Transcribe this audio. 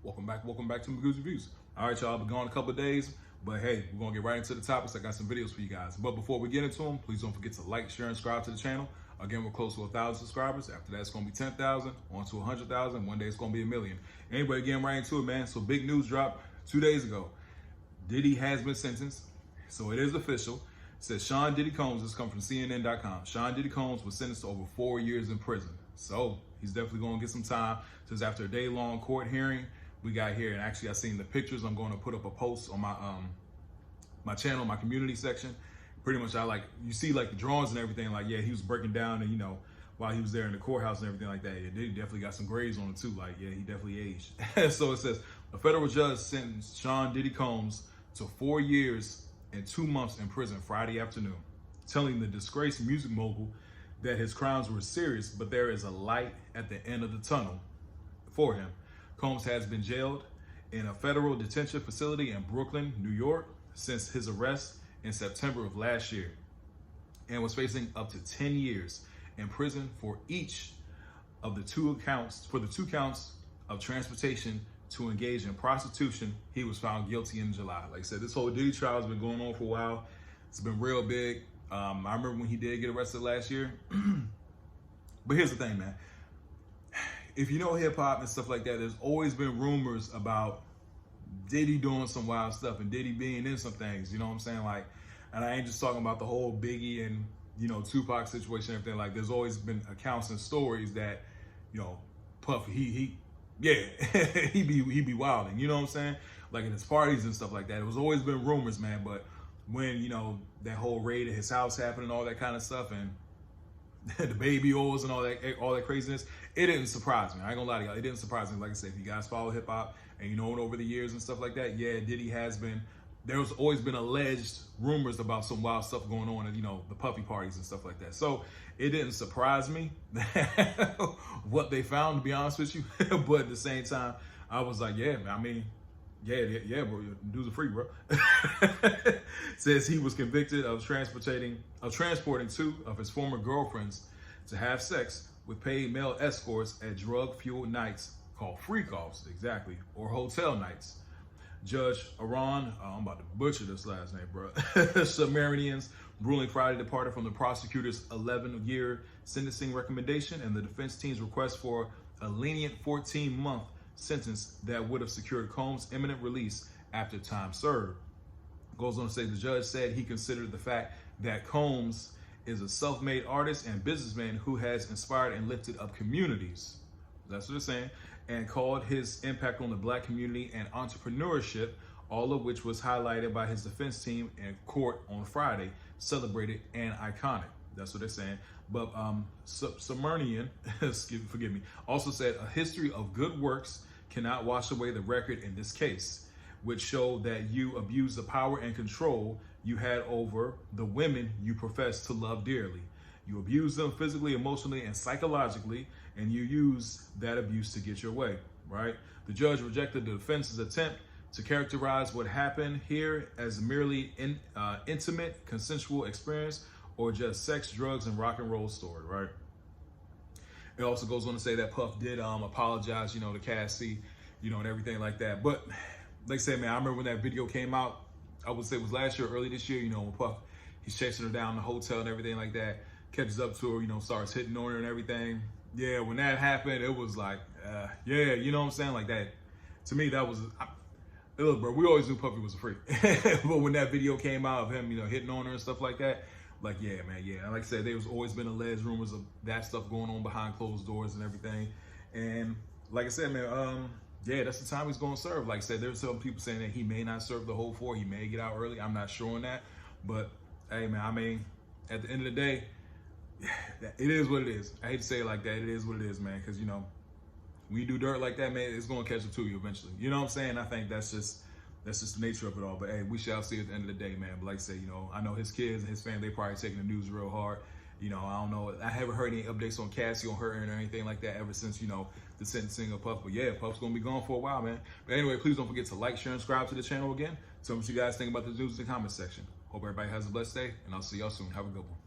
Welcome back to Magoo's Reviews. All right, y'all, been gone a couple of days, but hey, we're gonna get right into the topics. I got some videos for you guys. But before we get into them, please don't forget to like, share, and subscribe to the channel. Again, we're close to 1,000 subscribers. After that, it's gonna be 10,000, on to 100,000. One day it's gonna be 1 million. Anyway, getting right into it, man. So big news dropped 2 days ago. Diddy has been sentenced, so it is official. It says Sean Diddy Combs, this comes from CNN.com. Sean Diddy Combs was sentenced to over 4 years in prison. So he's definitely gonna get some time. Since after a day-long court hearing, we got here, and actually I seen the pictures. I'm going to put up a post on my my channel, my community section. Pretty much you see like the drawings and everything, like, yeah, he was breaking down, and while he was there in the courthouse and everything like that, yeah, he definitely got some grades on it too. Like, yeah, he definitely aged. So it says a federal judge sentenced Sean Diddy Combs to 4 years and 2 months in prison Friday afternoon, telling the disgraced music mogul that his crimes were serious, but there is a light at the end of the tunnel for him. Combs has been jailed in a federal detention facility in Brooklyn, New York, since his arrest in September of last year, and was facing up to 10 years in prison for each of the two counts of transportation to engage in prostitution. He was found guilty in July. Like I said, this whole Diddy trial has been going on for a while. It's been real big. I remember when he did get arrested last year. But here's the thing, man. If you know hip hop and stuff like that, there's always been rumors about Diddy doing some wild stuff and Diddy being in some things, you know what I'm saying? Like, and I ain't just talking about the whole Biggie and, Tupac situation and everything. Like, there's always been accounts and stories that, Puff, he be wilding, you know what I'm saying? Like in his parties and stuff like that. It was always been rumors, man. But when, that whole raid at his house happened and all that kind of stuff, and the baby oils and all that craziness, it didn't surprise me. I ain't gonna lie to y'all, it didn't surprise me. Like I said, if you guys follow hip hop and you know it over the years and stuff like that, yeah, Diddy has been. There's always been alleged rumors about some wild stuff going on, and the puffy parties and stuff like that. So it didn't surprise me what they found, to be honest with you. But at the same time, I was like, yeah, I mean, yeah, bro, dudes are free, bro. Says he was convicted of transporting two of his former girlfriends to have sex with paid male escorts at drug-fueled nights called freak-offs, exactly, or hotel nights. Judge Aron, I'm about to butcher this last name, bro. Sumerian's ruling Friday departed from the prosecutor's 11-year sentencing recommendation and the defense team's request for a lenient 14-month sentence that would have secured Combs' imminent release after time served. Goes on to say the judge said he considered the fact that Combs is a self-made artist and businessman who has inspired and lifted up communities. That's what they're saying. And called his impact on the black community and entrepreneurship, all of which was highlighted by his defense team in court on Friday, celebrated and iconic. That's what they're saying. But Sumerian, forgive me, also said a history of good works cannot wash away the record in this case, which showed that you abused the power and control you had over the women you profess to love dearly. You abused them physically, emotionally, and psychologically, and you used that abuse to get your way, right? The judge rejected the defense's attempt to characterize what happened here as merely intimate, consensual experience or just sex, drugs, and rock and roll story, right? It also goes on to say that Puff did apologize, to Cassie, and everything like that. But like I said, man, I remember when that video came out, I would say it was last year, early this year, when Puff, he's chasing her down the hotel and everything like that, catches up to her, starts hitting on her and everything. Yeah, when that happened, it was like, yeah, you know what I'm saying? Like that, to me, that was, look, bro, we always knew Puffy was a freak. But when that video came out of him, hitting on her and stuff like that, like, yeah, man, yeah. And like I said, there's always been alleged rumors of that stuff going on behind closed doors and everything. And like I said, man, yeah, that's the time he's going to serve. Like I said, there's some people saying that he may not serve the whole 4. He may get out early. I'm not sure on that. But, hey, man, I mean, at the end of the day, it is what it is. I hate to say it like that. It is what it is, man. Because, when you do dirt like that, man, it's going to catch up to you eventually. You know what I'm saying? I think that's just the nature of it all. But, hey, we shall see at the end of the day, man. But like I say, I know his kids and his family, they probably taking the news real hard. I don't know. I haven't heard any updates on Cassie, on her, or anything like that ever since, the sentencing of Puff. But yeah, Puff's going to be gone for a while, man. But anyway, please don't forget to like, share, and subscribe to the channel again. Tell me what you guys think about the news in the comment section. Hope everybody has a blessed day, and I'll see y'all soon. Have a good one.